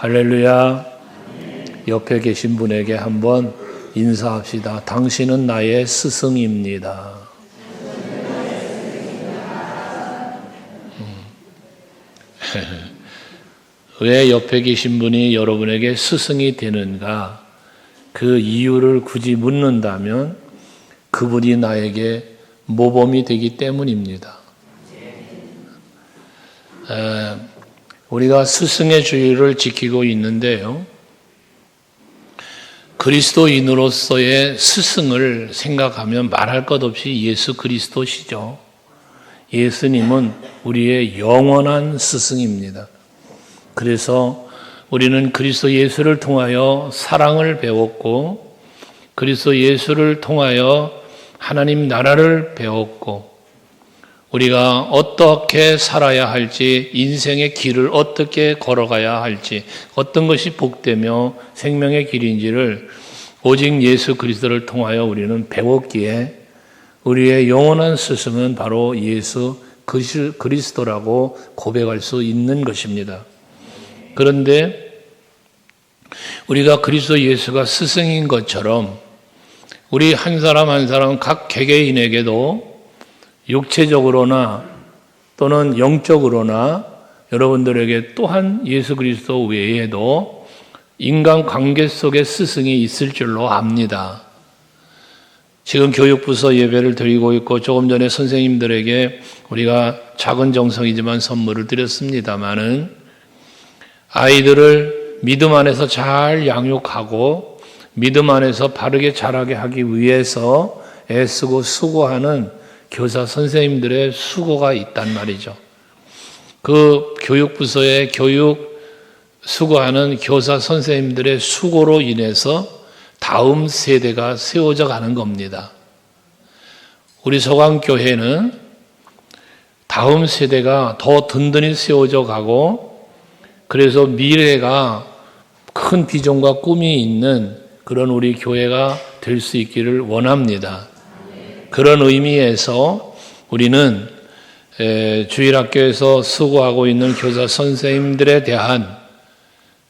할렐루야. 옆에 계신 분에게 한번 인사합시다. 당신은 나의 스승입니다. 왜 옆에 계신 분이 여러분에게 스승이 되는가? 그 이유를 굳이 묻는다면 그분이 나에게 모범이 되기 때문입니다. 우리가 스승의 주의를 지키고 있는데요. 그리스도인으로서의 스승을 생각하면 말할 것 없이 예수 그리스도시죠. 예수님은 우리의 영원한 스승입니다. 그래서 우리는 그리스도 예수를 통하여 사랑을 배웠고, 그리스도 예수를 통하여 하나님 나라를 배웠고, 우리가 어떻게 살아야 할지, 인생의 길을 어떻게 걸어가야 할지, 어떤 것이 복되며 생명의 길인지를 오직 예수 그리스도를 통하여 우리는 배웠기에 우리의 영원한 스승은 바로 예수 그리스도라고 고백할 수 있는 것입니다. 그런데 우리가 그리스도 예수가 스승인 것처럼 우리 한 사람 한 사람 각 개개인에게도 육체적으로나 또는 영적으로나 여러분들에게 또한 예수 그리스도 외에도 인간관계 속에 스승이 있을 줄로 압니다. 지금 교육부서 예배를 드리고 있고 조금 전에 선생님들에게 우리가 작은 정성이지만 선물을 드렸습니다마는 아이들을 믿음 안에서 잘 양육하고 믿음 안에서 바르게 자라게 하기 위해서 애쓰고 수고하는 교사 선생님들의 수고가 있단 말이죠. 그 교육부서의 교육 수고하는 교사 선생님들의 수고로 인해서 다음 세대가 세워져 가는 겁니다. 우리 서강교회는 다음 세대가 더 든든히 세워져 가고, 그래서 미래가 큰 비전과 꿈이 있는 그런 우리 교회가 될 수 있기를 원합니다. 그런 의미에서 우리는 주일학교에서 수고하고 있는 교사 선생님들에 대한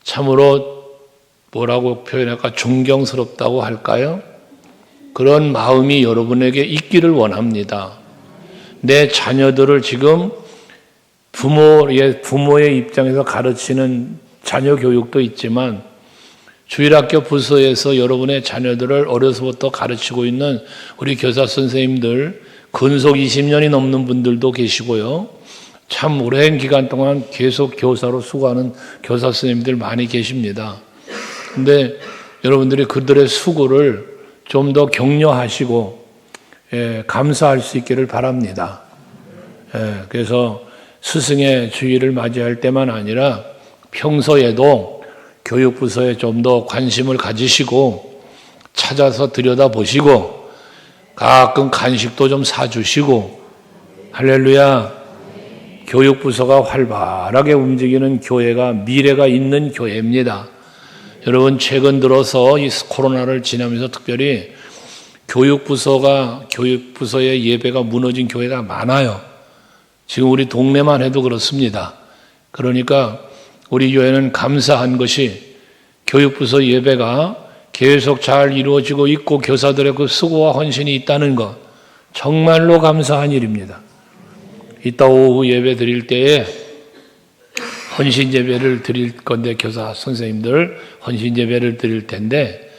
참으로 뭐라고 표현할까? 존경스럽다고 할까요? 그런 마음이 여러분에게 있기를 원합니다. 내 자녀들을 지금 부모의 입장에서 가르치는 자녀 교육도 있지만 주일학교 부서에서 여러분의 자녀들을 어려서부터 가르치고 있는 우리 교사 선생님들, 근속 20년이 넘는 분들도 계시고요. 참 오랜 기간 동안 계속 교사로 수고하는 교사 선생님들 많이 계십니다. 근데 여러분들이 그들의 수고를 좀 더 격려하시고 감사할 수 있기를 바랍니다. 그래서 스승의 주의를 맞이할 때만 아니라 평소에도 교육부서에 좀 더 관심을 가지시고 찾아서 들여다보시고 가끔 간식도 좀 사주시고, 할렐루야. 교육부서가 활발하게 움직이는 교회가 미래가 있는 교회입니다. 여러분, 최근 들어서 이 코로나를 지나면서 특별히 교육부서의 예배가 무너진 교회가 많아요. 지금 우리 동네만 해도 그렇습니다. 그러니까 우리 교회는 감사한 것이 교육부서 예배가 계속 잘 이루어지고 있고 교사들의 그 수고와 헌신이 있다는 것, 정말로 감사한 일입니다. 이따 오후 예배 드릴 때에 헌신 예배를 드릴 건데, 교사 선생님들 헌신 예배를 드릴 텐데,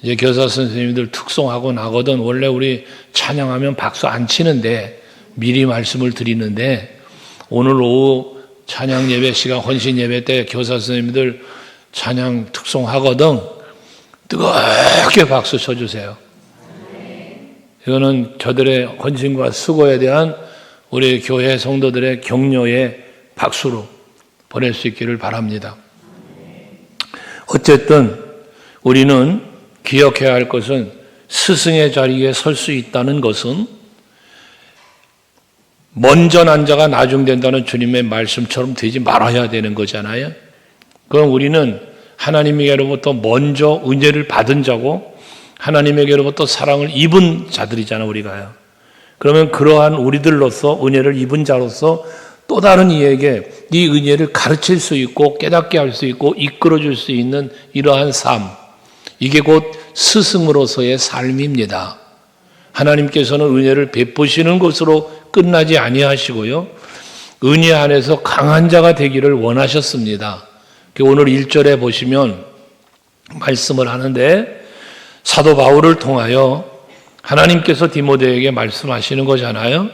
이제 교사 선생님들 특송하고 나거든 원래 우리 찬양하면 박수 안 치는데 미리 말씀을 드리는데, 오늘 오후 찬양 예배 시간 헌신 예배 때 교사 선생님들 찬양 특송하거든 뜨겁게 박수 쳐주세요. 이거는 저들의 헌신과 수고에 대한 우리 교회 성도들의 격려의 박수로 보낼 수 있기를 바랍니다. 어쨌든 우리는 기억해야 할 것은 스승의 자리에 설 수 있다는 것은 먼저 난 자가 나중된다는 주님의 말씀처럼 되지 말아야 되는 거잖아요. 그럼 우리는 하나님에게로부터 먼저 은혜를 받은 자고 하나님에게로부터 사랑을 입은 자들이잖아, 우리가요. 그러면 그러한 우리들로서 은혜를 입은 자로서 또 다른 이에게 이 은혜를 가르칠 수 있고 깨닫게 할 수 있고 이끌어 줄 수 있는 이러한 삶, 이게 곧 스승으로서의 삶입니다. 하나님께서는 은혜를 베푸시는 것으로 끝나지 아니하시고요, 은혜 안에서 강한 자가 되기를 원하셨습니다. 오늘 1절에 보시면 말씀을 하는데, 사도 바울을 통하여 하나님께서 디모데에게 말씀하시는 거잖아요.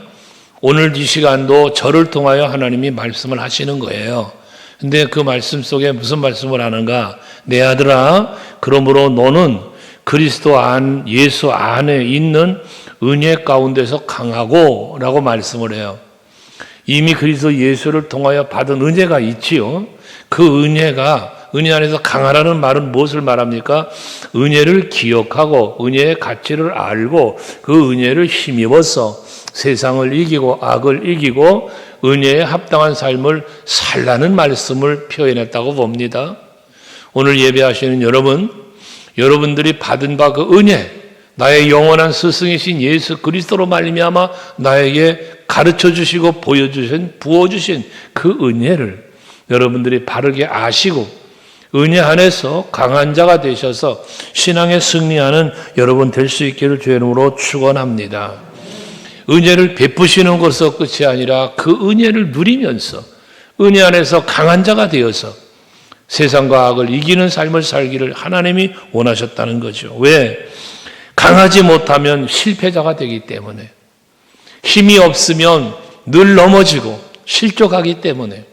오늘 이 시간도 저를 통하여 하나님이 말씀을 하시는 거예요. 근데 그 말씀 속에 무슨 말씀을 하는가? 내 아들아, 그러므로 너는 그리스도 안, 예수 안에 있는 은혜 가운데서 강하고 라고 말씀을 해요. 이미 그리스도 예수를 통하여 받은 은혜가 있지요. 그 은혜가, 은혜 안에서 강하라는 말은 무엇을 말합니까? 은혜를 기억하고 은혜의 가치를 알고 그 은혜를 힘입어서 세상을 이기고 악을 이기고 은혜에 합당한 삶을 살라는 말씀을 표현했다고 봅니다. 오늘 예배하시는 여러분, 여러분들이 받은 바 그 은혜, 나의 영원한 스승이신 예수 그리스도로 말미암아 나에게 가르쳐 주시고 보여주신, 부어주신 그 은혜를 여러분들이 바르게 아시고 은혜 안에서 강한 자가 되셔서 신앙에 승리하는 여러분 될 수 있기를 주의 이름으로 축원합니다. 은혜를 베푸시는 것으로 끝이 아니라 그 은혜를 누리면서 은혜 안에서 강한 자가 되어서 세상과 악을 이기는 삶을 살기를 하나님이 원하셨다는 거죠. 왜? 강하지 못하면 실패자가 되기 때문에, 힘이 없으면 늘 넘어지고 실족하기 때문에,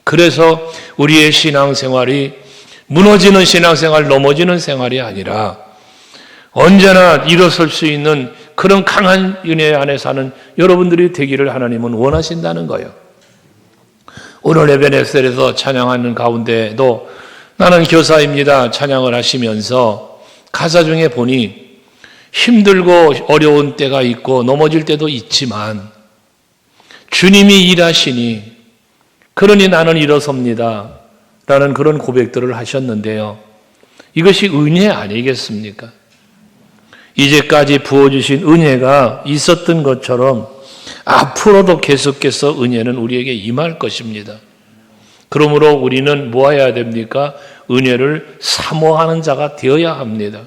그래서 우리의 신앙생활이 무너지는 신앙생활, 넘어지는 생활이 아니라 언제나 일어설 수 있는 그런 강한 은혜 안에 사는 여러분들이 되기를 하나님은 원하신다는 거예요. 오늘 에베네셀에서 찬양하는 가운데도 나는 교사입니다 찬양을 하시면서 가사 중에 보니 힘들고 어려운 때가 있고 넘어질 때도 있지만 주님이 일하시니 그러니 나는 일어섭니다 라는 그런 고백들을 하셨는데요. 이것이 은혜 아니겠습니까? 이제까지 부어주신 은혜가 있었던 것처럼 앞으로도 계속해서 은혜는 우리에게 임할 것입니다. 그러므로 우리는 뭐 해야 됩니까? 은혜를 사모하는 자가 되어야 합니다.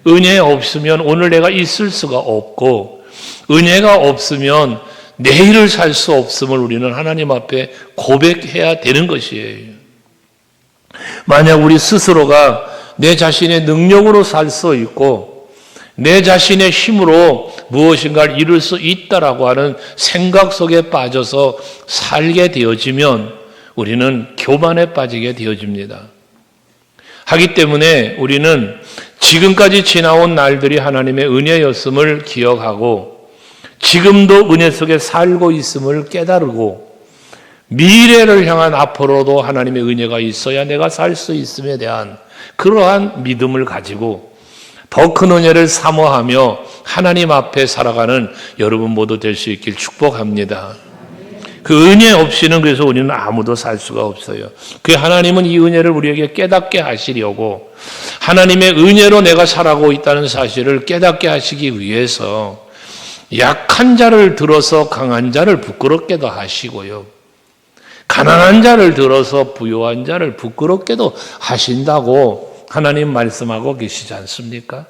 은혜 없으면 오늘 내가 있을 수가 없고, 은혜가 없으면 내일을 살 수 없음을 우리는 하나님 앞에 고백해야 되는 것이에요. 만약 우리 스스로가 내 자신의 능력으로 살 수 있고 내 자신의 힘으로 무엇인가를 이룰 수 있다라고 하는 생각 속에 빠져서 살게 되어지면 우리는 교만에 빠지게 되어집니다. 하기 때문에 우리는 지금까지 지나온 날들이 하나님의 은혜였음을 기억하고 지금도 은혜 속에 살고 있음을 깨달고 미래를 향한 앞으로도 하나님의 은혜가 있어야 내가 살 수 있음에 대한 그러한 믿음을 가지고 더 큰 은혜를 사모하며 하나님 앞에 살아가는 여러분 모두 될 수 있길 축복합니다. 그 은혜 없이는 그래서 우리는 아무도 살 수가 없어요. 그 하나님은 이 은혜를 우리에게 깨닫게 하시려고 하나님의 은혜로 내가 살아가고 있다는 사실을 깨닫게 하시기 위해서 약한 자를 들어서 강한 자를 부끄럽게도 하시고요. 가난한 자를 들어서 부요한 자를 부끄럽게도 하신다고 하나님 말씀하고 계시지 않습니까?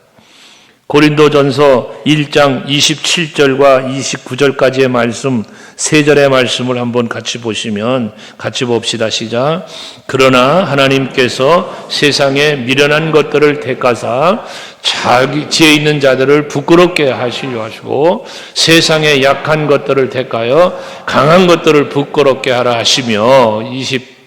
고린도전서 1장 27절과 29절까지의 말씀, 세 절의 말씀을 한번 같이 보시면 같이 봅시다. 시작. 그러나 하나님께서 세상에 미련한 것들을 택하사 자기 지혜 있는 자들을 부끄럽게 하시려 하시고 세상에 약한 것들을 택하여 강한 것들을 부끄럽게 하라 하시며 27,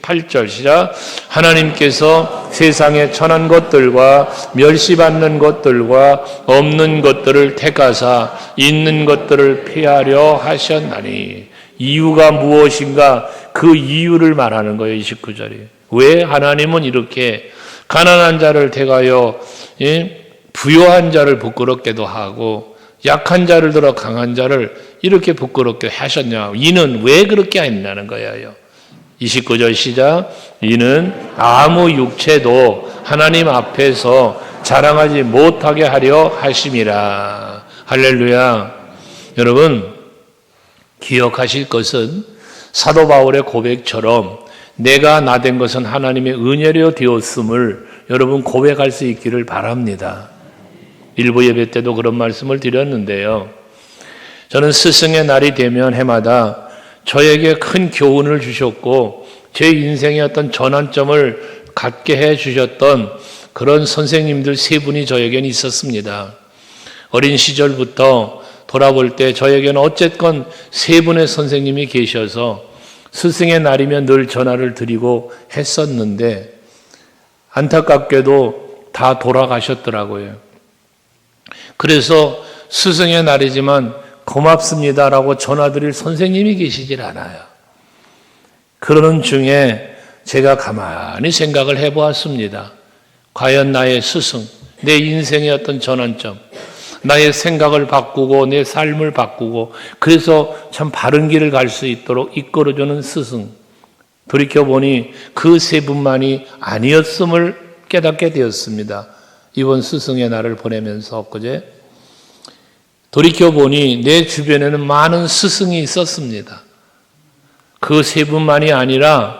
8절 시작. 하나님께서 세상에 천한 것들과 멸시받는 것들과 없는 것들을 택하사 있는 것들을 폐하려 하셨나니. 이유가 무엇인가? 그 이유를 말하는 거예요. 29절에. 왜 하나님은 이렇게 가난한 자를 택하여 부요한 자를 부끄럽게도 하고 약한 자를 들어 강한 자를 이렇게 부끄럽게 하셨냐? 이는 왜 그렇게 했냐는 거예요. 29절 시작. 이는 아무 육체도 하나님 앞에서 자랑하지 못하게 하려 하심이라. 할렐루야. 여러분 기억하실 것은 사도 바울의 고백처럼 내가 나 된 것은 하나님의 은혜로 되었음을 여러분 고백할 수 있기를 바랍니다. 일부 예배 때도 그런 말씀을 드렸는데요. 저는 스승의 날이 되면 해마다 저에게 큰 교훈을 주셨고 제 인생의 어떤 전환점을 갖게 해 주셨던 그런 선생님들 세 분이 저에게는 있었습니다. 어린 시절부터 돌아볼 때 저에게는 어쨌건 세 분의 선생님이 계셔서 스승의 날이면 늘 전화를 드리고 했었는데 안타깝게도 다 돌아가셨더라고요. 그래서 스승의 날이지만 고맙습니다라고 전화드릴 선생님이 계시질 않아요. 그러는 중에 제가 가만히 생각을 해보았습니다. 과연 나의 스승, 내 인생의 어떤 전환점, 나의 생각을 바꾸고 내 삶을 바꾸고 그래서 참 바른 길을 갈 수 있도록 이끌어주는 스승, 돌이켜보니 그 세 분만이 아니었음을 깨닫게 되었습니다. 이번 스승의 날을 보내면서 엊그제 돌이켜보니 내 주변에는 많은 스승이 있었습니다. 그 세 분만이 아니라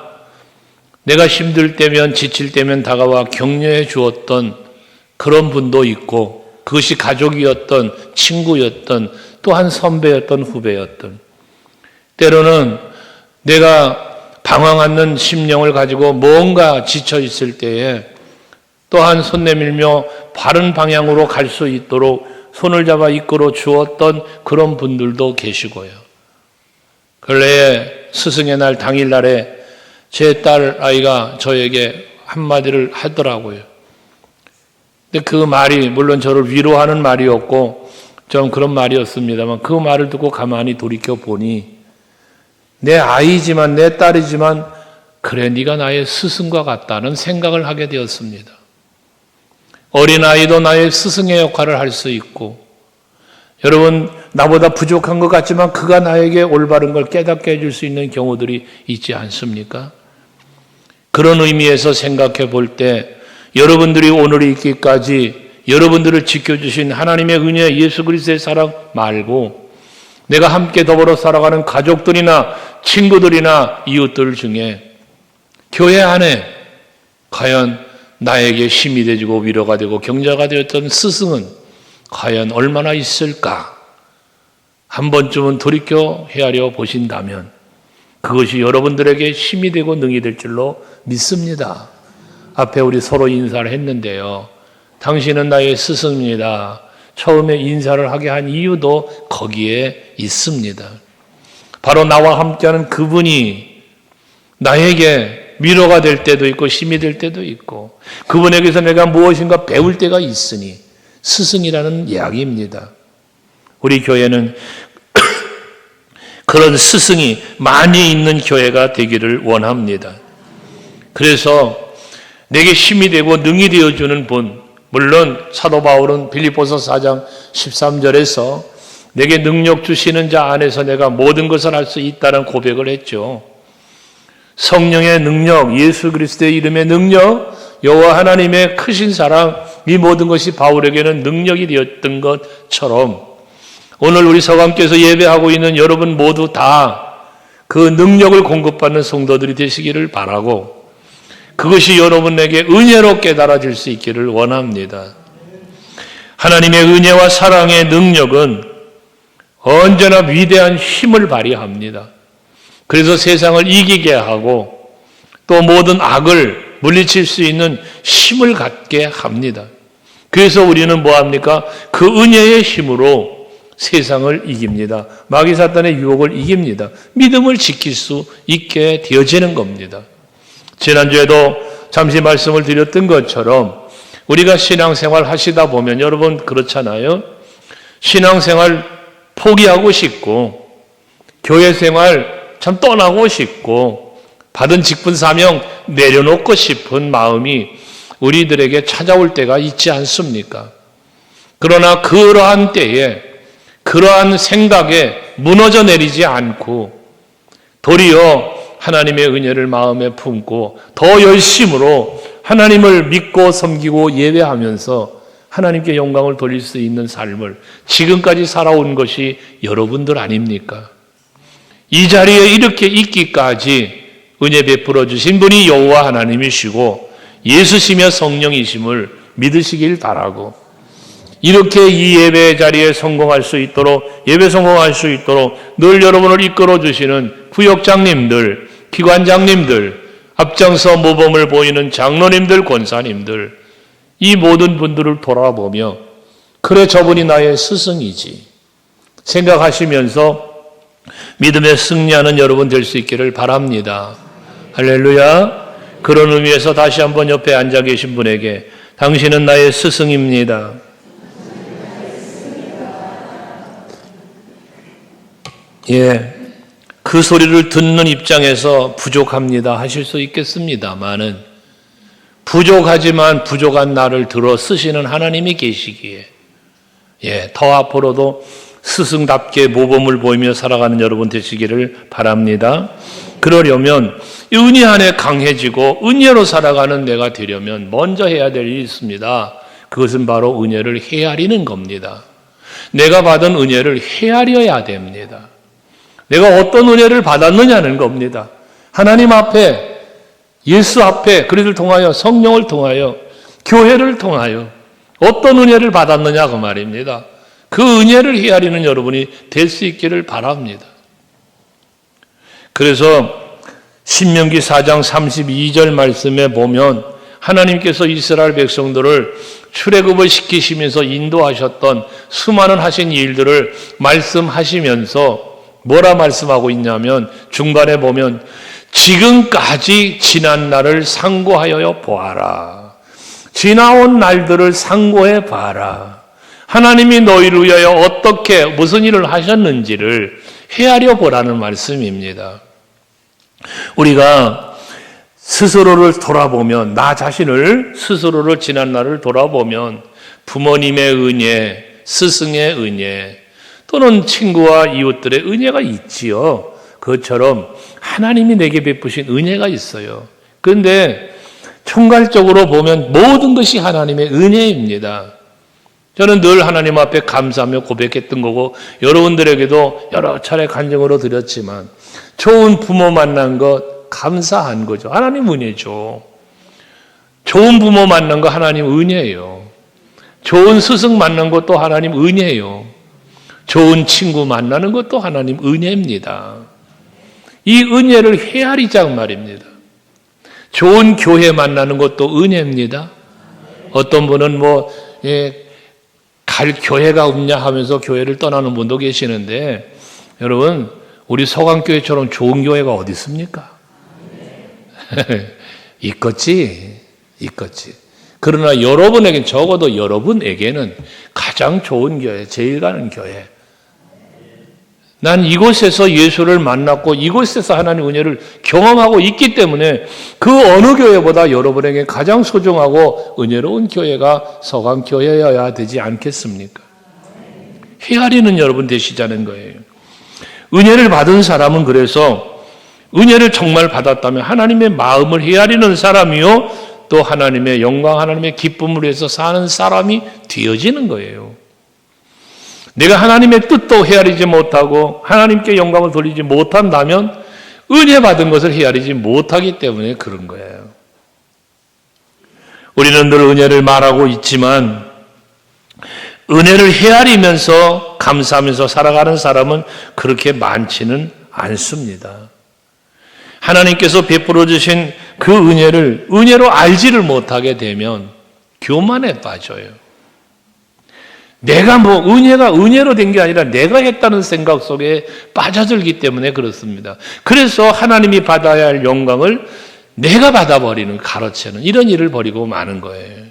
내가 힘들 때면 지칠 때면 다가와 격려해 주었던 그런 분도 있고 그것이 가족이었던 친구였던 또한 선배였던 후배였던 때로는 내가 방황하는 심령을 가지고 뭔가 지쳐 있을 때에 또한 손 내밀며 바른 방향으로 갈 수 있도록 손을 잡아 이끌어 주었던 그런 분들도 계시고요. 근래에 스승의 날 당일날에 제 딸 아이가 저에게 한마디를 하더라고요. 근데 그 말이 물론 저를 위로하는 말이었고 좀 그런 말이었습니다만 그 말을 듣고 가만히 돌이켜 보니 내 아이지만 내 딸이지만 그래 네가 나의 스승과 같다는 생각을 하게 되었습니다. 어린아이도 나의 스승의 역할을 할 수 있고 여러분 나보다 부족한 것 같지만 그가 나에게 올바른 걸 깨닫게 해줄 수 있는 경우들이 있지 않습니까? 그런 의미에서 생각해 볼 때 여러분들이 오늘이 있기까지 여러분들을 지켜주신 하나님의 은혜 예수 그리스도의 사랑 말고 내가 함께 더불어 살아가는 가족들이나 친구들이나 이웃들 중에 교회 안에 과연 나에게 힘이 되고 위로가 되고 격려가 되었던 스승은 과연 얼마나 있을까? 한 번쯤은 돌이켜 헤아려 보신다면 그것이 여러분들에게 힘이 되고 능이 될 줄로 믿습니다. 앞에 우리 서로 인사를 했는데요. 당신은 나의 스승입니다. 처음에 인사를 하게 한 이유도 거기에 있습니다. 바로 나와 함께하는 그분이 나에게 위로가 될 때도 있고 힘이 될 때도 있고 그분에게서 내가 무엇인가 배울 때가 있으니 스승이라는 이야기입니다. 우리 교회는 그런 스승이 많이 있는 교회가 되기를 원합니다. 그래서 내게 힘이 되고 능이 되어주는 분, 물론 사도 바울은 빌립보서 4장 13절에서 내게 능력 주시는 자 안에서 내가 모든 것을 할 수 있다는 고백을 했죠. 성령의 능력, 예수 그리스도의 이름의 능력, 여호와 하나님의 크신 사랑, 이 모든 것이 바울에게는 능력이 되었던 것처럼 오늘 우리 서강교에서 예배하고 있는 여러분 모두 다 그 능력을 공급받는 성도들이 되시기를 바라고 그것이 여러분에게 은혜로 깨달아질 수 있기를 원합니다. 하나님의 은혜와 사랑의 능력은 언제나 위대한 힘을 발휘합니다. 그래서 세상을 이기게 하고 또 모든 악을 물리칠 수 있는 힘을 갖게 합니다. 그래서 우리는 뭐합니까? 그 은혜의 힘으로 세상을 이깁니다. 마귀 사탄의 유혹을 이깁니다. 믿음을 지킬 수 있게 되어지는 겁니다. 지난주에도 잠시 말씀을 드렸던 것처럼 우리가 신앙생활 하시다 보면 여러분 그렇잖아요. 신앙생활 포기하고 싶고 교회 생활 참 떠나고 싶고 받은 직분 사명 내려놓고 싶은 마음이 우리들에게 찾아올 때가 있지 않습니까? 그러나 그러한 때에 그러한 생각에 무너져 내리지 않고 도리어 하나님의 은혜를 마음에 품고 더 열심으로 하나님을 믿고 섬기고 예배하면서 하나님께 영광을 돌릴 수 있는 삶을 지금까지 살아온 것이 여러분들 아닙니까? 이 자리에 이렇게 있기까지 은혜 베풀어 주신 분이 여호와 하나님이시고 예수시며 성령이심을 믿으시길 바라고, 이렇게 이 예배 자리에 성공할 수 있도록, 예배 성공할 수 있도록 늘 여러분을 이끌어 주시는 구역장님들, 기관장님들, 앞장서 모범을 보이는 장로님들, 권사님들, 이 모든 분들을 돌아보며 그래 저분이 나의 스승이지 생각하시면서 믿음에 승리하는 여러분 될 수 있기를 바랍니다. 할렐루야. 그런 의미에서 다시 한번 옆에 앉아 계신 분에게 당신은 나의 스승입니다. 예, 그 소리를 듣는 입장에서 부족합니다 하실 수 있겠습니다만은, 부족하지만 부족한 나를 들어 쓰시는 하나님이 계시기에 더 앞으로도 스승답게 모범을 보이며 살아가는 여러분 되시기를 바랍니다. 그러려면 은혜 안에 강해지고 은혜로 살아가는 내가 되려면 먼저 해야 될 일이 있습니다. 그것은 바로 은혜를 헤아리는 겁니다. 내가 받은 은혜를 헤아려야 됩니다. 내가 어떤 은혜를 받았느냐는 겁니다. 하나님 앞에, 예수 앞에, 그리를 통하여, 성령을 통하여, 교회를 통하여 어떤 은혜를 받았느냐 그 말입니다. 그 은혜를 헤아리는 여러분이 될 수 있기를 바랍니다. 그래서 신명기 4장 32절 말씀에 보면 하나님께서 이스라엘 백성들을 출애굽을 시키시면서 인도하셨던 수많은 하신 일들을 말씀하시면서 뭐라 말씀하고 있냐면, 중간에 보면 지금까지 지난 날을 상고하여 보아라. 지나온 날들을 상고해 봐라. 하나님이 너희를 위하여 어떻게 무슨 일을 하셨는지를 헤아려 보라는 말씀입니다. 우리가 스스로를 돌아보면, 나 자신을 스스로를 지난 날을 돌아보면 부모님의 은혜, 스승의 은혜, 또는 친구와 이웃들의 은혜가 있지요. 그것처럼 하나님이 내게 베푸신 은혜가 있어요. 그런데 총괄적으로 보면 모든 것이 하나님의 은혜입니다. 저는 늘 하나님 앞에 감사하며 고백했던 거고, 여러분들에게도 여러 차례 간증으로 드렸지만, 좋은 부모 만난 것 감사한 거죠. 하나님 은혜죠. 좋은 부모 만난 거 하나님 은혜예요. 좋은 스승 만난 것도 하나님 은혜예요. 좋은 친구 만나는 것도 하나님 은혜입니다. 이 은혜를 헤아리자 말입니다. 좋은 교회 만나는 것도 은혜입니다. 어떤 분은 갈 교회가 없냐 하면서 교회를 떠나는 분도 계시는데, 여러분, 우리 서강교회처럼 좋은 교회가 어디 있습니까? 있겠지. 그러나 여러분에게, 적어도 여러분에게는 가장 좋은 교회, 제일 가는 교회. 난 이곳에서 예수를 만났고 이곳에서 하나님의 은혜를 경험하고 있기 때문에 그 어느 교회보다 여러분에게 가장 소중하고 은혜로운 교회가 서강교회여야 되지 않겠습니까? 헤아리는 여러분 되시자는 거예요. 은혜를 받은 사람은 그래서 은혜를 정말 받았다면 하나님의 마음을 헤아리는 사람이요, 또 하나님의 영광, 하나님의 기쁨을 위해서 사는 사람이 되어지는 거예요. 내가 하나님의 뜻도 헤아리지 못하고 하나님께 영광을 돌리지 못한다면 은혜 받은 것을 헤아리지 못하기 때문에 그런 거예요. 우리는 늘 은혜를 말하고 있지만 은혜를 헤아리면서 감사하면서 살아가는 사람은 그렇게 많지는 않습니다. 하나님께서 베풀어 주신 그 은혜를 은혜로 알지를 못하게 되면 교만에 빠져요. 내가 은혜가 은혜로 된 게 아니라 내가 했다는 생각 속에 빠져들기 때문에 그렇습니다. 그래서 하나님이 받아야 할 영광을 내가 받아버리는, 가로채는 이런 일을 벌이고 마는 거예요.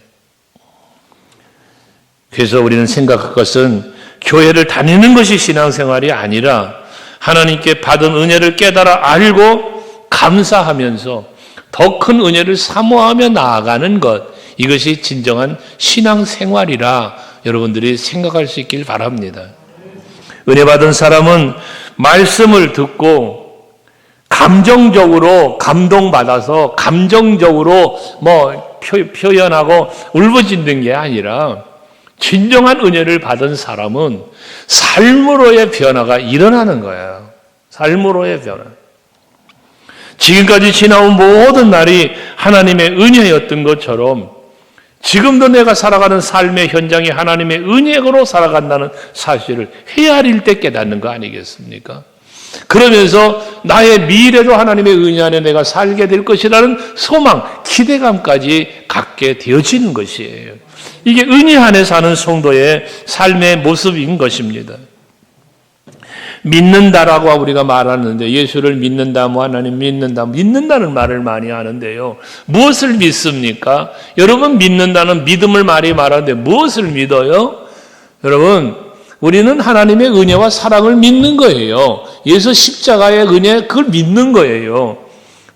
그래서 우리는 생각할 것은 교회를 다니는 것이 신앙생활이 아니라 하나님께 받은 은혜를 깨달아 알고 감사하면서 더 큰 은혜를 사모하며 나아가는 것, 이것이 진정한 신앙생활이라 여러분들이 생각할 수 있길 바랍니다. 은혜 받은 사람은 말씀을 듣고 감정적으로 감동받아서 감정적으로 표현하고 울부짖는 게 아니라 진정한 은혜를 받은 사람은 삶으로의 변화가 일어나는 거예요. 삶으로의 변화. 지금까지 지나온 모든 날이 하나님의 은혜였던 것처럼 지금도 내가 살아가는 삶의 현장이 하나님의 은혜로 살아간다는 사실을 헤아릴 때 깨닫는 거 아니겠습니까? 그러면서 나의 미래도 하나님의 은혜 안에 내가 살게 될 것이라는 소망, 기대감까지 갖게 되어지는 것이에요. 이게 은혜 안에 사는 성도의 삶의 모습인 것입니다. 믿는다라고 우리가 말하는데, 예수를 믿는다, 하나님 믿는다, 믿는다는 말을 많이 하는데요. 무엇을 믿습니까? 여러분, 믿는다는 믿음을 많이 말하는데 무엇을 믿어요? 여러분, 우리는 하나님의 은혜와 사랑을 믿는 거예요. 예수 십자가의 은혜, 그걸 믿는 거예요.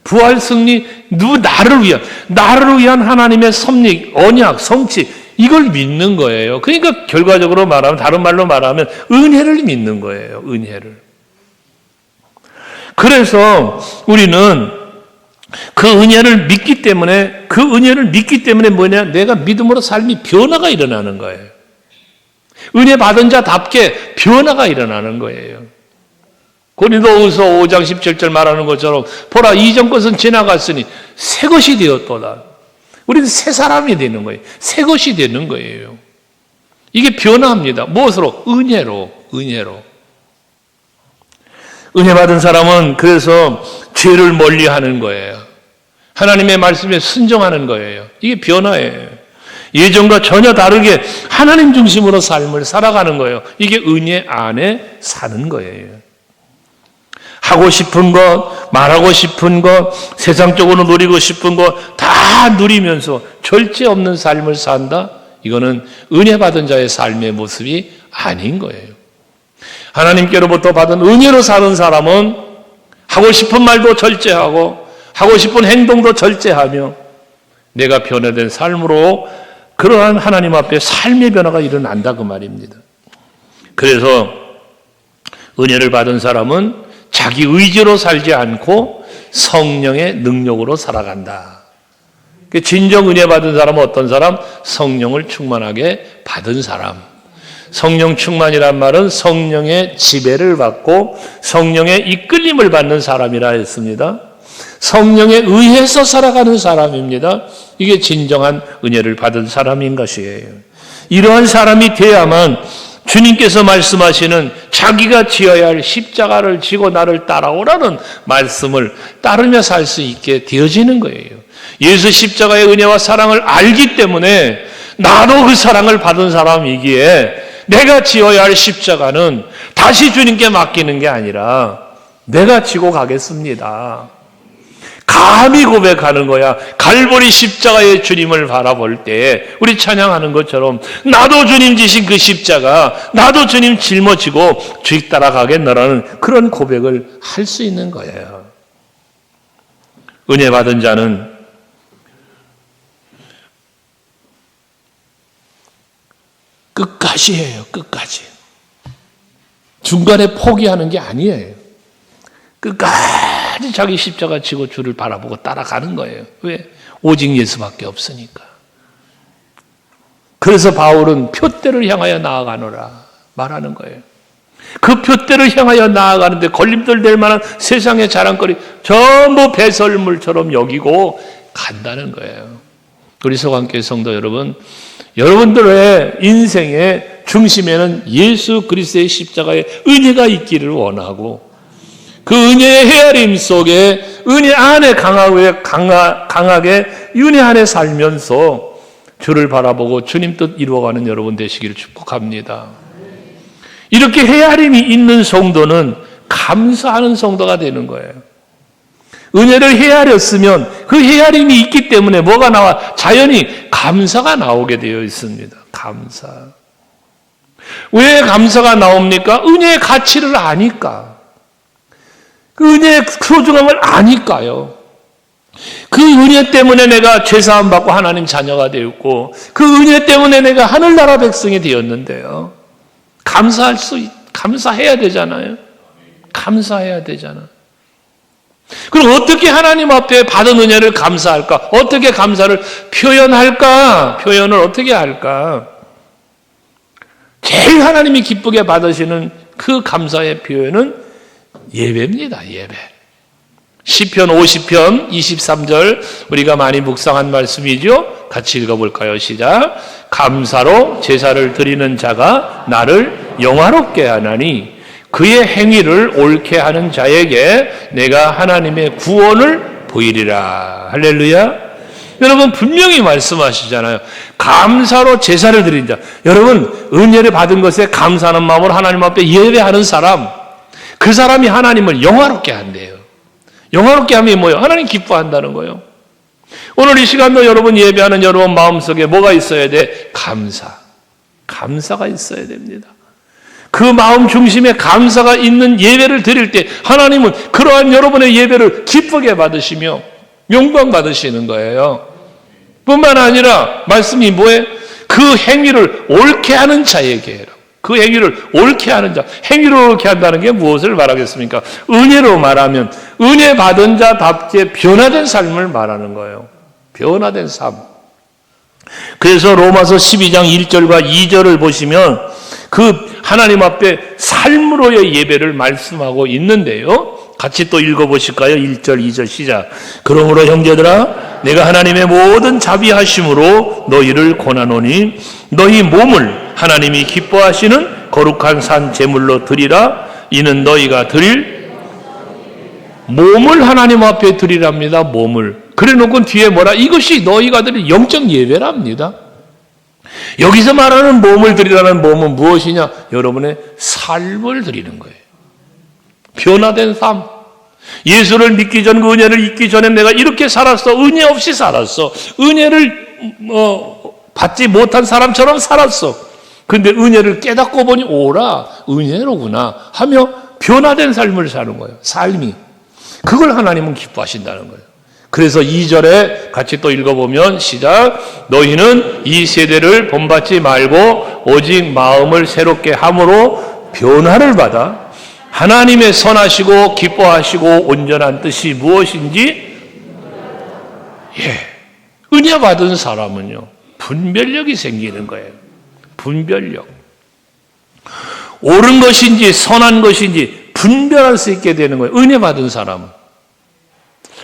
부활 승리, 나를 위한 하나님의 섭리, 언약, 성취, 이걸 믿는 거예요. 그러니까 결과적으로 말하면, 다른 말로 말하면 은혜를 믿는 거예요. 은혜를. 그래서 우리는 그 은혜를 믿기 때문에 뭐냐? 내가 믿음으로 삶이 변화가 일어나는 거예요. 은혜 받은 자답게 변화가 일어나는 거예요. 고린도후서 5장 17절 말하는 것처럼 보라, 이전 것은 지나갔으니 새 것이 되었도다. 우리는 새 사람이 되는 거예요. 새 것이 되는 거예요. 이게 변화합니다. 무엇으로? 은혜로. 은혜 받은 사람은 그래서 죄를 멀리하는 거예요. 하나님의 말씀에 순종하는 거예요. 이게 변화예요. 예전과 전혀 다르게 하나님 중심으로 삶을 살아가는 거예요. 이게 은혜 안에 사는 거예요. 하고 싶은 것, 말하고 싶은 것, 세상적으로 누리고 싶은 것 다 누리면서 절제 없는 삶을 산다? 이거는 은혜 받은 자의 삶의 모습이 아닌 거예요. 하나님께로부터 받은 은혜로 사는 사람은 하고 싶은 말도 절제하고 하고 싶은 행동도 절제하며 내가 변화된 삶으로 그러한 하나님 앞에 삶의 변화가 일어난다 그 말입니다. 그래서 은혜를 받은 사람은 자기 의지로 살지 않고 성령의 능력으로 살아간다. 진정 은혜 받은 사람은 어떤 사람? 성령을 충만하게 받은 사람. 성령 충만이란 말은 성령의 지배를 받고 성령의 이끌림을 받는 사람이라 했습니다. 성령에 의해서 살아가는 사람입니다. 이게 진정한 은혜를 받은 사람인 것이에요. 이러한 사람이 돼야만 주님께서 말씀하시는 자기가 지어야 할 십자가를 지고 나를 따라오라는 말씀을 따르며 살 수 있게 되어지는 거예요. 예수 십자가의 은혜와 사랑을 알기 때문에 나도 그 사랑을 받은 사람이기에 내가 지어야 할 십자가는 다시 주님께 맡기는 게 아니라 내가 지고 가겠습니다. 감히 고백하는 거야. 갈보리 십자가의 주님을 바라볼 때 우리 찬양하는 것처럼 나도 주님 지신 그 십자가, 나도 주님 짊어지고 주님 따라가겠노라는 그런 고백을 할 수 있는 거예요. 은혜 받은 자는 끝까지 해요. 끝까지. 중간에 포기하는 게 아니에요. 끝까지 자기 십자가 지고 주를 바라보고 따라가는 거예요. 왜? 오직 예수밖에 없으니까. 그래서 바울은 표대를 향하여 나아가노라 말하는 거예요. 그 표대를 향하여 나아가는데 걸림돌 될 만한 세상의 자랑거리 전부 배설물처럼 여기고 간다는 거예요. 우리 서강교회 성도 여러분, 여러분들의 인생의 중심에는 예수 그리스도의 십자가의 은혜가 있기를 원하고 그 은혜의 헤아림 속에 은혜 안에 강하게 은혜 안에 살면서 주를 바라보고 주님 뜻 이루어가는 여러분 되시기를 축복합니다. 이렇게 헤아림이 있는 성도는 감사하는 성도가 되는 거예요. 은혜를 헤아렸으면 그 헤아림이 있기 때문에 뭐가 나와? 자연히 감사가 나오게 되어 있습니다. 감사. 왜 감사가 나옵니까? 은혜의 가치를 아니까. 그 은혜의 소중함을 아니까요. 그 은혜 때문에 내가 죄사함 받고 하나님 자녀가 되었고 그 은혜 때문에 내가 하늘나라 백성이 되었는데요. 감사해야 되잖아요. 감사해야 되잖아. 그럼 어떻게 하나님 앞에 받은 은혜를 감사할까? 어떻게 감사를 표현할까? 표현을 어떻게 할까? 제일 하나님이 기쁘게 받으시는 그 감사의 표현은 예배입니다. 예배. 시편 50편 23절 우리가 많이 묵상한 말씀이죠. 같이 읽어볼까요? 시작. 감사로 제사를 드리는 자가 나를 영화롭게 하나니 그의 행위를 옳게 하는 자에게 내가 하나님의 구원을 보이리라. 할렐루야. 여러분 분명히 말씀하시잖아요. 감사로 제사를 드린 자. 여러분 은혜를 받은 것에 감사하는 마음으로 하나님 앞에 예배하는 사람, 그 사람이 하나님을 영화롭게 한대요. 영화롭게 하면 뭐예요? 하나님 기뻐한다는 거예요. 오늘 이 시간도 여러분 예배하는 여러분 마음속에 뭐가 있어야 돼? 감사가 있어야 됩니다. 그 마음 중심에 감사가 있는 예배를 드릴 때 하나님은 그러한 여러분의 예배를 기쁘게 받으시며 영광 받으시는 거예요. 뿐만 아니라 말씀이 뭐예요? 그 행위를 옳게 하는 자에게, 그 행위를 옳게 하는 자, 행위를 옳게 한다는 게 무엇을 말하겠습니까? 은혜로 말하면 은혜 받은 자답게 변화된 삶을 말하는 거예요. 변화된 삶. 그래서 로마서 12장 1절과 2절을 보시면 그 하나님 앞에 삶으로의 예배를 말씀하고 있는데요. 같이 또 읽어보실까요? 1절, 2절 시작. 그러므로 형제들아 내가 하나님의 모든 자비하심으로 너희를 권하노니 너희 몸을 하나님이 기뻐하시는 거룩한 산 제물로 드리라. 이는 너희가 드릴 몸을 하나님 앞에 드리랍니다. 몸을. 그래놓고 뒤에 뭐라? 이것이 너희가 드릴 영적 예배랍니다. 여기서 말하는 몸을 드리라는 몸은 무엇이냐? 여러분의 삶을 드리는 거예요. 변화된 삶. 예수를 믿기 전, 그 은혜를 잊기 전에 내가 이렇게 살았어. 은혜 없이 살았어. 은혜를 받지 못한 사람처럼 살았어. 근데 은혜를 깨닫고 보니 오라, 은혜로구나 하며 변화된 삶을 사는 거예요. 삶이. 그걸 하나님은 기뻐하신다는 거예요. 그래서 2절에 같이 또 읽어보면 시작. 너희는 이 세대를 본받지 말고 오직 마음을 새롭게 함으로 변화를 받아 하나님의 선하시고 기뻐하시고 온전한 뜻이 무엇인지 은혜 받은 사람은요 분별력이 생기는 거예요. 분별력. 옳은 것인지 선한 것인지 분별할 수 있게 되는 거예요. 은혜 받은 사람은.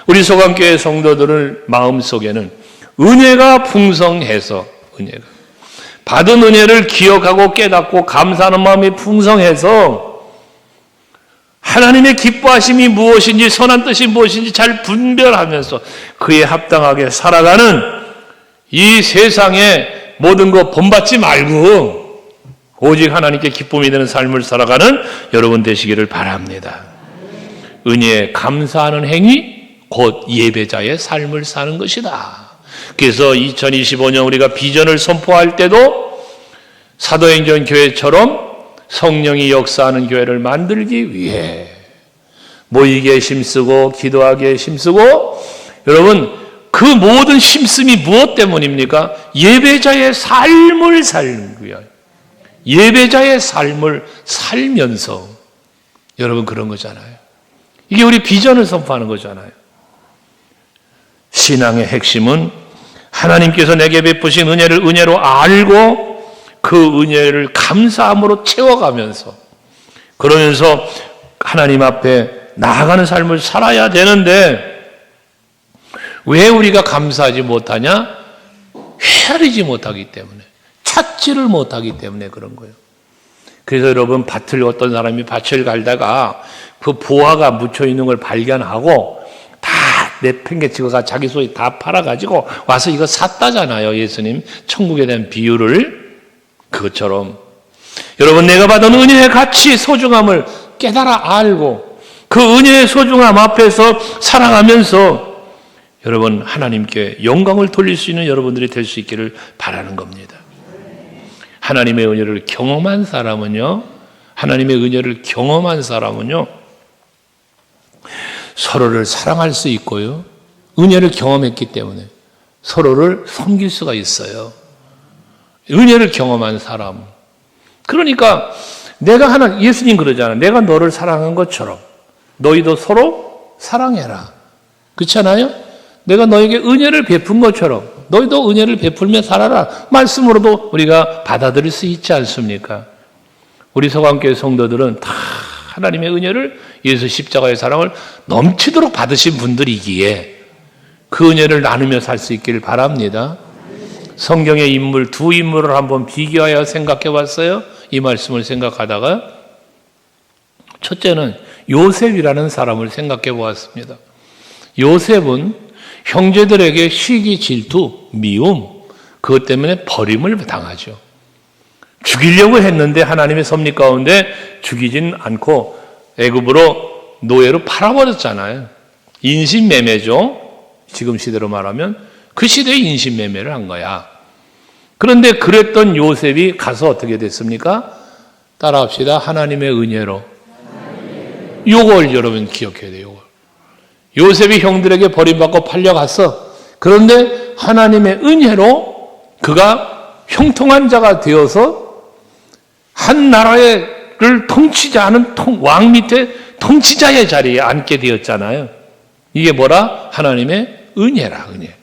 우리 소강교회 성도들의 마음속에는 은혜가 풍성해서 받은 은혜를 기억하고 깨닫고 감사하는 마음이 풍성해서 하나님의 기뻐하심이 무엇인지 선한 뜻이 무엇인지 잘 분별하면서 그에 합당하게 살아가는 이 세상의 모든 것 본받지 말고 오직 하나님께 기쁨이 되는 삶을 살아가는 여러분 되시기를 바랍니다. 은혜에 감사하는 행위 곧 예배자의 삶을 사는 것이다. 그래서 2025년 우리가 비전을 선포할 때도 사도행전 교회처럼 성령이 역사하는 교회를 만들기 위해 모이기에 힘쓰고 기도하기에 힘쓰고 여러분 그 모든 힘씀이 무엇 때문입니까? 예배자의 삶을 살기 위하여 예배자의 삶을 살면서 여러분 그런 거잖아요. 이게 우리 비전을 선포하는 거잖아요. 신앙의 핵심은 하나님께서 내게 베푸신 은혜를 은혜로 알고 그 은혜를 감사함으로 채워가면서 그러면서 하나님 앞에 나아가는 삶을 살아야 되는데 왜 우리가 감사하지 못하냐? 헤아리지 못하기 때문에 찾지를 못하기 때문에 그런 거예요. 그래서 여러분 어떤 사람이 밭을 갈다가 그 보화가 묻혀 있는 걸 발견하고 다 내팽개치고 자기 소리 다 팔아가지고 와서 이거 샀다잖아요. 예수님 천국에 대한 비유를. 그것처럼 여러분 내가 받은 은혜의 가치 소중함을 깨달아 알고 그 은혜의 소중함 앞에서 살아가면서 여러분 하나님께 영광을 돌릴 수 있는 여러분들이 될 수 있기를 바라는 겁니다. 하나님의 은혜를 경험한 사람은요 하나님의 은혜를 경험한 사람은요 서로를 사랑할 수 있고요 은혜를 경험했기 때문에 서로를 섬길 수가 있어요. 은혜를 경험한 사람. 그러니까 예수님 그러잖아요. 내가 너를 사랑한 것처럼 너희도 서로 사랑해라. 그렇잖아요? 내가 너에게 은혜를 베푼 것처럼 너희도 은혜를 베풀며 살아라. 말씀으로도 우리가 받아들일 수 있지 않습니까? 우리 서강교회 성도들은 다 하나님의 은혜를 예수 십자가의 사랑을 넘치도록 받으신 분들이기에 그 은혜를 나누며 살 수 있기를 바랍니다. 성경의 인물 두 인물을 한번 비교하여 생각해 봤어요. 이 말씀을 생각하다가 첫째는 요셉이라는 사람을 생각해 보았습니다. 요셉은 형제들에게 시기, 질투, 미움, 그것 때문에 버림을 당하죠. 죽이려고 했는데 하나님의 섭리 가운데 죽이진 않고 애굽으로 노예로 팔아버렸잖아요. 인신매매죠. 지금 시대로 말하면 그 시대에 인신매매를 한 거야. 그런데 그랬던 요셉이 가서 어떻게 됐습니까? 따라합시다. 하나님의 은혜로. 요걸 여러분 기억해야 돼요. 요걸. 요셉이 형들에게 버림받고 팔려갔어. 그런데 하나님의 은혜로 그가 형통한 자가 되어서 한 나라를 통치지 않은 왕 밑에 통치자의 자리에 앉게 되었잖아요. 이게 뭐라? 하나님의 은혜라, 은혜.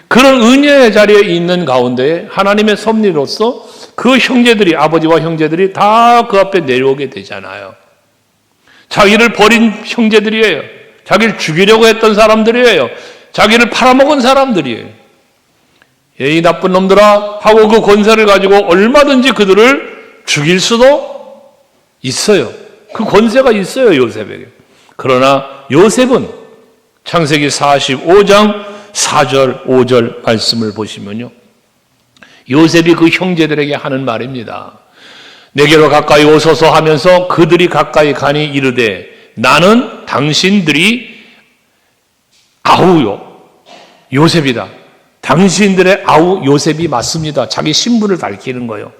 그런 은혜의 자리에 있는 가운데 하나님의 섭리로서 그 형제들이, 아버지와 형제들이 다 그 앞에 내려오게 되잖아요. 자기를 버린 형제들이에요. 자기를 죽이려고 했던 사람들이에요. 자기를 팔아먹은 사람들이에요. 이 나쁜 놈들아 하고 그 권세를 가지고 얼마든지 그들을 죽일 수도 있어요. 그 권세가 있어요, 요셉에게. 그러나 요셉은 창세기 45장 4절, 5절 말씀을 보시면요. 요셉이 그 형제들에게 하는 말입니다. 내게로 가까이 오소서 하면서 그들이 가까이 가니 이르되 나는 당신들이 아우요. 요셉이다. 당신들의 아우 요셉이 맞습니다. 자기 신분을 밝히는 거예요.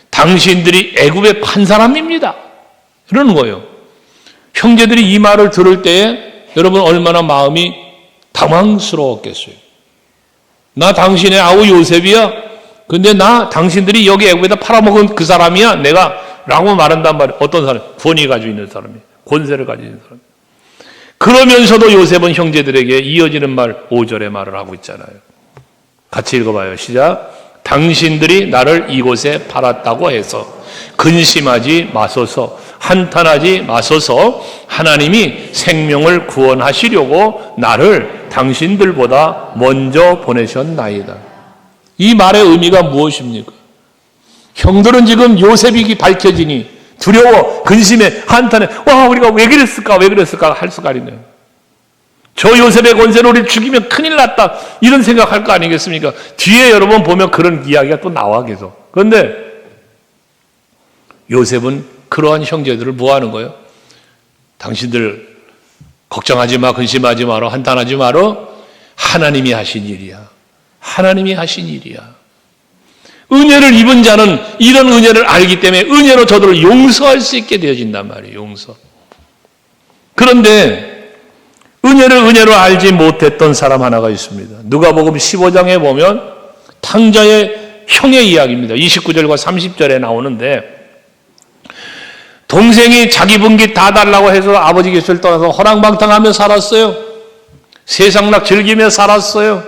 당신들이 애굽에 판 사람입니다. 이러는 거예요. 형제들이 이 말을 들을 때에 여러분 얼마나 마음이 당황스러웠겠어요. 나 당신의 아우 요셉이야. 근데 나 당신들이 여기 애굽에다 팔아먹은 그 사람이야. 내가 라고 말한단 말이에요. 어떤 사람? 권위 가지고 있는 사람이. 권세를 가지고 있는 사람. 그러면서도 요셉은 형제들에게 이어지는 말 5절의 말을 하고 있잖아요. 같이 읽어봐요. 시작. 당신들이 나를 이곳에 팔았다고 해서 근심하지 마소서, 한탄하지 마소서. 하나님이 생명을 구원하시려고 나를 당신들보다 먼저 보내셨나이다. 이 말의 의미가 무엇입니까? 형들은 지금 요셉이 밝혀지니 두려워, 근심해, 한탄해. 와, 우리가 왜 그랬을까 할 수가 있네요. 저 요셉의 권세로 우리를 죽이면 큰일 났다. 이런 생각할 거 아니겠습니까? 뒤에 여러분 보면 그런 이야기가 또 나와 계속. 그런데 요셉은 그러한 형제들을 뭐 하는 거예요? 당신들 걱정하지 마, 근심하지 마라, 한탄하지 마라. 하나님이 하신 일이야. 하나님이 하신 일이야. 은혜를 입은 자는 이런 은혜를 알기 때문에 은혜로 저들을 용서할 수 있게 되어진단 말이에요. 용서. 그런데 은혜를 은혜로 알지 못했던 사람 하나가 있습니다. 누가복음 15장에 보면 탕자의 형의 이야기입니다. 29절과 30절에 나오는데 동생이 자기 분깃 다 달라고 해서 아버지 곁을 떠나서 허랑방탕하며 살았어요. 세상락 즐기며 살았어요.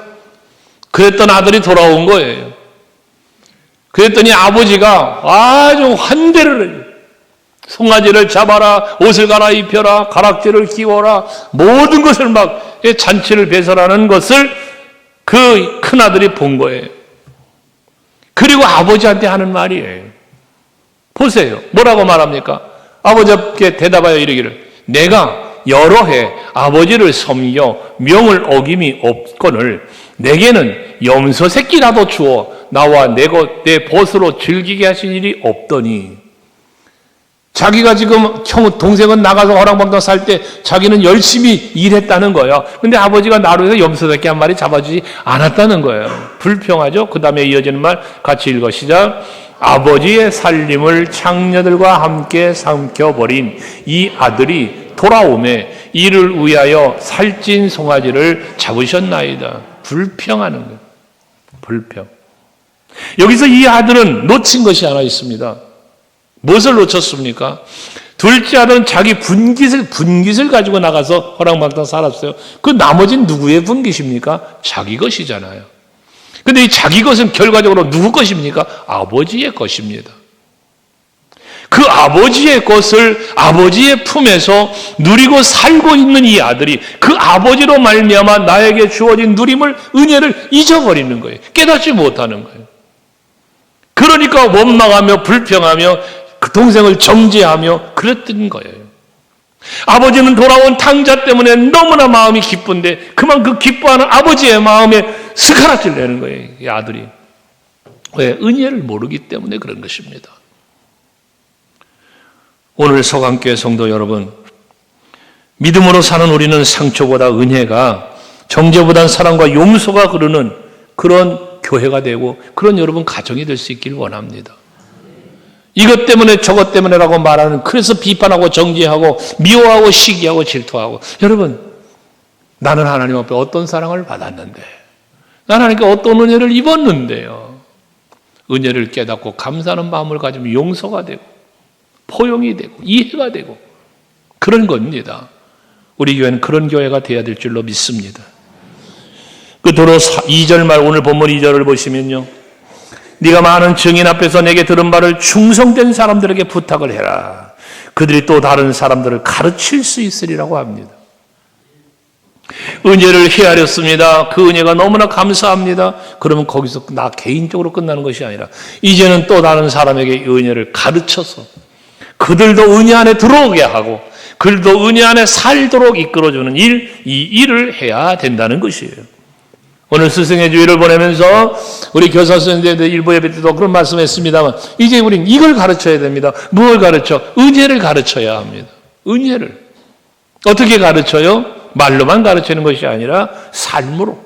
그랬던 아들이 돌아온 거예요. 그랬더니 아버지가 아주 환대를 해요. 송아지를 잡아라, 옷을 갈아입혀라, 가락지를 끼워라, 모든 것을 막 잔치를 배설하는 것을 그 큰아들이 본 거예요. 그리고 아버지한테 하는 말이에요. 보세요. 뭐라고 말합니까? 아버지께 대답하여 이르기를 내가 여러 해 아버지를 섬겨 명을 어김이 없거늘 내게는 염소 새끼라도 주어 나와 내 벗으로 즐기게 하신 일이 없더니 자기가 지금 동생은 나가서 허랑방탕 살 때 자기는 열심히 일했다는 거예요. 근데 아버지가 나로 해서 염소 새끼 한 마리 잡아주지 않았다는 거예요. 불평하죠. 그 다음에 이어지는 말 같이 읽어 시작. 아버지의 살림을 창녀들과 함께 삼켜버린 이 아들이 돌아오매 이를 위하여 살찐 송아지를 잡으셨나이다. 불평하는 거예요. 불평. 여기서 이 아들은 놓친 것이 하나 있습니다. 무엇을 놓쳤습니까? 둘째 아들은 자기 분깃을 가지고 나가서 허랑방탕 살았어요. 그 나머지는 누구의 분깃입니까? 자기 것이잖아요. 근데 이 자기 것은 결과적으로 누구 것입니까? 아버지의 것입니다. 그 아버지의 것을 아버지의 품에서 누리고 살고 있는 이 아들이 그 아버지로 말미암아 나에게 주어진 누림을, 은혜를 잊어버리는 거예요. 깨닫지 못하는 거예요. 그러니까 원망하며 불평하며 그 동생을 정죄하며 그랬던 거예요. 아버지는 돌아온 탕자 때문에 너무나 마음이 기쁜데 그만 그 기뻐하는 아버지의 마음에 스카라지를 내는 거예요. 이 아들이. 왜? 은혜를 모르기 때문에 그런 것입니다. 오늘 서강교회 성도 여러분, 믿음으로 사는 우리는 상처보다 은혜가, 정죄보다는 사랑과 용서가 흐르는 그런 교회가 되고 그런 여러분 가정이 될 수 있길 원합니다. 이것 때문에 저것 때문에라고 말하는, 그래서 비판하고 정죄하고 미워하고 시기하고 질투하고, 여러분, 나는 하나님 앞에 어떤 사랑을 받았는데, 나는 하나님께 어떤 은혜를 입었는데요. 은혜를 깨닫고 감사하는 마음을 가지면 용서가 되고 포용이 되고 이해가 되고 그런 겁니다. 우리 교회는 그런 교회가 되어야 될 줄로 믿습니다. 끝으로 2절 말, 오늘 본문 2절을 보시면요, 네가 많은 증인 앞에서 내게 들은 바를 충성된 사람들에게 부탁을 해라. 그들이 또 다른 사람들을 가르칠 수 있으리라고 합니다. 은혜를 헤아렸습니다. 그 은혜가 너무나 감사합니다. 그러면 거기서 나 개인적으로 끝나는 것이 아니라 이제는 또 다른 사람에게 은혜를 가르쳐서 그들도 은혜 안에 들어오게 하고 그들도 은혜 안에 살도록 이끌어주는 일, 이 일을 해야 된다는 것이에요. 오늘 스승의 주일을 보내면서 우리 교사 선생님들 일부 예배 때도 그런 말씀했습니다만, 이제 우리는 이걸 가르쳐야 됩니다. 무엇을 가르쳐? 은혜를 가르쳐야 합니다. 은혜를. 어떻게 가르쳐요? 말로만 가르치는 것이 아니라 삶으로,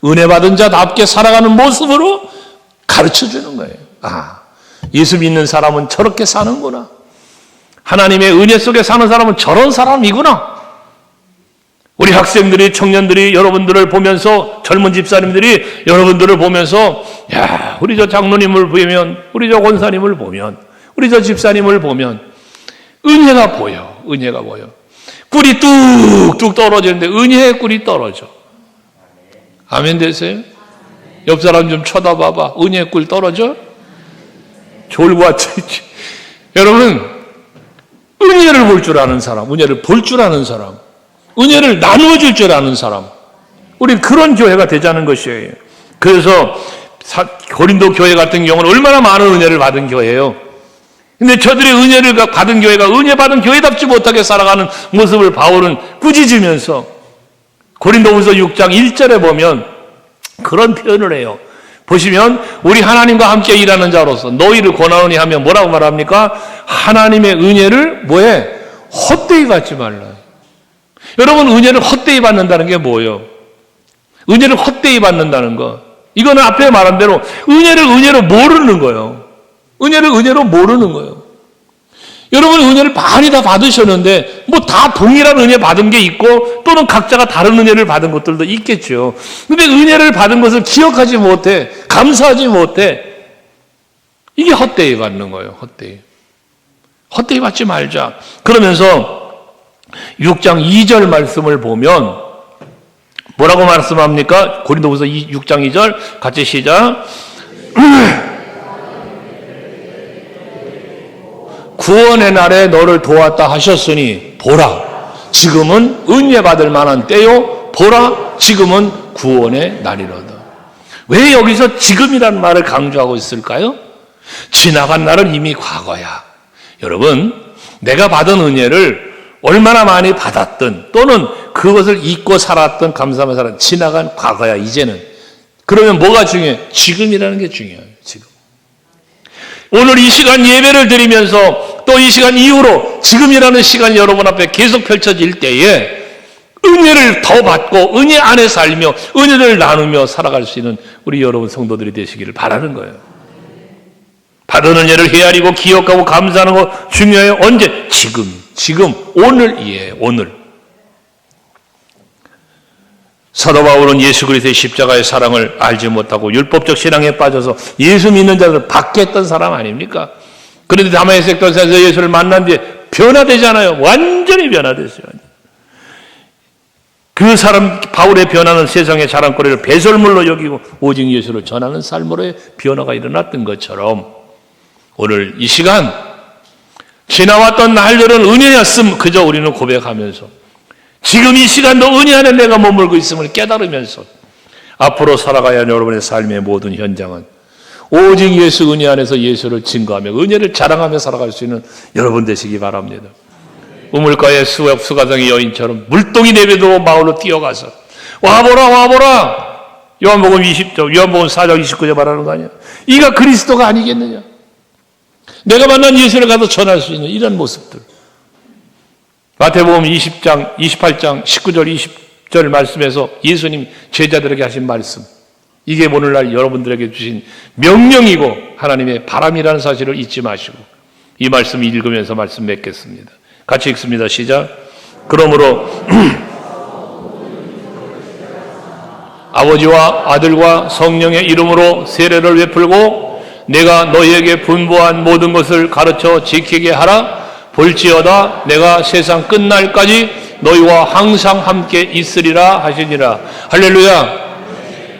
은혜 받은 자답게 살아가는 모습으로 가르쳐주는 거예요. 아, 예수 믿는 사람은 저렇게 사는구나. 하나님의 은혜 속에 사는 사람은 저런 사람이구나. 우리 학생들이, 청년들이 여러분들을 보면서, 젊은 집사님들이 여러분들을 보면서, 야, 우리 저 장로님을 보면, 우리 저 권사님을 보면, 우리 저 집사님을 보면 은혜가 보여. 은혜가 보여. 꿀이 뚝뚝 떨어지는데 은혜의 꿀이 떨어져. 아멘 되세요? 옆 사람 좀 쳐다봐봐. 은혜의 꿀 떨어져? 졸고 왔지. 여러분, 은혜를 볼 줄 아는 사람, 은혜를 볼 줄 아는 사람, 은혜를 나누어 줄 줄 아는 사람, 우리 그런 교회가 되자는 것이에요. 그래서 고린도 교회 같은 경우는 얼마나 많은 은혜를 받은 교회예요. 근데 저들이 은혜를 받은 교회가 은혜 받은 교회답지 못하게 살아가는 모습을 바울은 꾸짖으면서 고린도후서 6장 1절에 보면 그런 표현을 해요. 보시면 우리 하나님과 함께 일하는 자로서 너희를 권하노니 하면 뭐라고 말합니까? 하나님의 은혜를 뭐해? 헛되이 받지 말라. 여러분, 은혜를 헛되이 받는다는 게 뭐예요? 은혜를 헛되이 받는다는 거, 이거는 앞에 말한 대로 은혜를 은혜로 모르는 거예요. 은혜를 은혜로 모르는 거예요. 여러분, 은혜를 많이 다 받으셨는데 뭐 다 동일한 은혜 받은 게 있고 또는 각자가 다른 은혜를 받은 것들도 있겠죠. 근데 은혜를 받은 것을 기억하지 못해, 감사하지 못해. 이게 헛되이 받는 거예요. 헛되이. 헛되이 받지 말자. 그러면서 6장 2절 말씀을 보면 뭐라고 말씀합니까? 고린도후서 6장 2절 같이 시작. 구원의 날에 너를 도왔다 하셨으니 보라, 지금은 은혜 받을 만한 때요. 보라, 지금은 구원의 날이로다. 왜 여기서 지금이라는 말을 강조하고 있을까요? 지나간 날은 이미 과거야. 여러분, 내가 받은 은혜를 얼마나 많이 받았든 또는 그것을 잊고 살았던, 감사하며 살았던 지나간 과거야 이제는. 그러면 뭐가 중요해? 지금이라는 게 중요해요. 지금. 오늘 이 시간 예배를 드리면서 또 이 시간 이후로 지금이라는 시간이 여러분 앞에 계속 펼쳐질 때에 은혜를 더 받고 은혜 안에 살며 은혜를 나누며 살아갈 수 있는 우리 여러분 성도들이 되시기를 바라는 거예요. 받은 은혜를 헤아리고 기억하고 감사하는 거 중요해요. 언제? 지금 오늘이에요. 오늘. 사도 바울은 예수 그리스도의 십자가의 사랑을 알지 못하고 율법적 신앙에 빠져서 예수 믿는 자들을 박해했던 사람 아닙니까? 그런데 다메섹 도시에서 예수를 만난 뒤에 변화되잖아요. 완전히 변화됐어요. 그 사람 바울의 변화는 세상의 자랑거리를 배설물로 여기고 오직 예수를 전하는 삶으로의 변화가 일어났던 것처럼 오늘 이 시간 지나왔던 날들은 은혜였음 그저 우리는 고백하면서 지금 이 시간도 은혜 안에 내가 머물고 있음을 깨달으면서 앞으로 살아가야 하는 여러분의 삶의 모든 현장은 오직 예수 은혜 안에서 예수를 증거하며 은혜를 자랑하며 살아갈 수 있는 여러분 되시기 바랍니다. 우물가의 수가성의 여인처럼 물동이 내뱉어 마을로 뛰어가서 와보라 와보라. 요한복음 20절, 요한복음 4장 29절 말하는 거 아니야. 이가 그리스도가 아니겠느냐. 내가 만난 예수를 가서 전할 수 있는 이런 모습들. 마태복음 20장, 28장, 19절, 20절 말씀에서 예수님 제자들에게 하신 말씀. 이게 오늘날 여러분들에게 주신 명령이고 하나님의 바람이라는 사실을 잊지 마시고 이 말씀 읽으면서 말씀 맺겠습니다. 같이 읽습니다. 시작. 그러므로 아버지와 아들과 성령의 이름으로 세례를 베풀고 내가 너희에게 분부한 모든 것을 가르쳐 지키게 하라. 볼지어다 내가 세상 끝날까지 너희와 항상 함께 있으리라 하시니라. 할렐루야.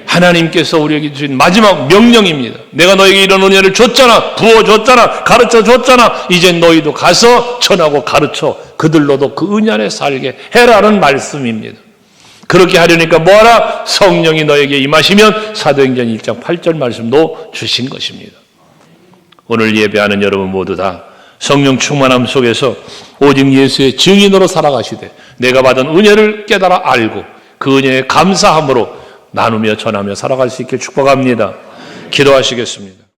하나님께서 우리에게 주신 마지막 명령입니다. 내가 너에게 이런 은혜를 줬잖아. 부어줬잖아. 가르쳐줬잖아. 이제 너희도 가서 전하고 가르쳐 그들로도 그 은혜 안에 살게 해라는 말씀입니다. 그렇게 하려니까 뭐하라? 성령이 너에게 임하시면 사도행전 1장 8절 말씀도 주신 것입니다. 오늘 예배하는 여러분 모두 다 성령 충만함 속에서 오직 예수의 증인으로 살아가시되 내가 받은 은혜를 깨달아 알고 그 은혜에 감사함으로 나누며 전하며 살아갈 수 있게 축복합니다. 기도하시겠습니다.